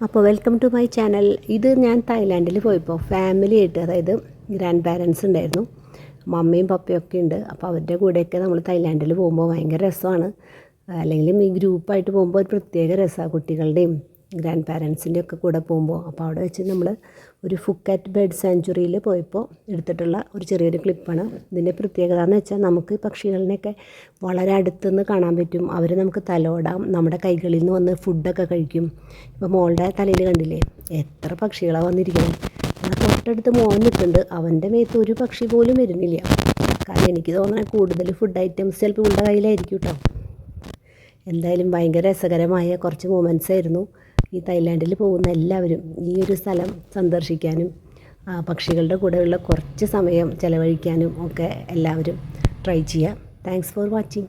അപ്പോൾ welcome to my channel. ഇത് ഞാൻ തായ്ലാൻഡിൽ പോയപ്പോൾ ഫാമിലി ആയിട്ട്, അതായത് ഗ്രാൻഡ് പാരൻസ് ഉണ്ടായിരുന്നു, മമ്മിയും പപ്പയും ഒക്കെ ഉണ്ട്. അപ്പോൾ അവരുടെ കൂടെയൊക്കെ നമ്മൾ തായ്ലാൻഡിൽ പോകുമ്പോൾ ഭയങ്കര രസമാണ്. അല്ലെങ്കിലും ഈ ഗ്രൂപ്പായിട്ട് പോകുമ്പോൾ ഒരു പ്രത്യേക രസമാണ്, കുട്ടികളുടെയും ഗ്രാൻഡ് പാരൻസിൻ്റെ ഒക്കെ കൂടെ പോകുമ്പോൾ. അപ്പോൾ അവിടെ വെച്ച് നമ്മൾ ഒരു ഫുക്കറ്റ് ബേർഡ് സാങ്ച്വറിയിൽ പോയപ്പോൾ എടുത്തിട്ടുള്ള ഒരു ചെറിയൊരു ക്ലിപ്പാണ്. ഇതിൻ്റെ പ്രത്യേകത എന്ന് വെച്ചാൽ നമുക്ക് പക്ഷികളിനെയൊക്കെ വളരെ അടുത്തുനിന്ന് കാണാൻ പറ്റും. അവർ നമുക്ക് തലോടാം, നമ്മുടെ കൈകളിൽ നിന്ന് വന്ന് ഫുഡൊക്കെ കഴിക്കും. ഇപ്പോൾ മോളുടെ തലയിൽ കണ്ടില്ലേ എത്ര പക്ഷികളാണ് വന്നിരിക്കുന്നത്. തൊട്ടടുത്ത് മോൻ നിൽക്കുന്നുണ്ട്, അവൻ്റെ മേത്ത് ഒരു പക്ഷി പോലും വരുന്നില്ല. കാരണം എനിക്ക് തോന്നുന്നത് കൂടുതൽ ഫുഡ് ഐറ്റംസ് ചിലപ്പോൾ ഇവളുടെ കയ്യിലായിരിക്കും കേട്ടോ. എന്തായാലും ഭയങ്കര രസകരമായ കുറച്ച് മൊമെൻറ്റ്സ് ആയിരുന്നു. ഈ തായ്ലാൻഡിൽ പോകുന്ന എല്ലാവരും ഈ ഒരു സ്ഥലം സന്ദർശിക്കാനും പക്ഷികളുടെ കൂടെയുള്ള കുറച്ച് സമയം ചിലവഴിക്കാനും ഒക്കെ എല്ലാവരും ട്രൈ ചെയ്യുക. Thanks for watching.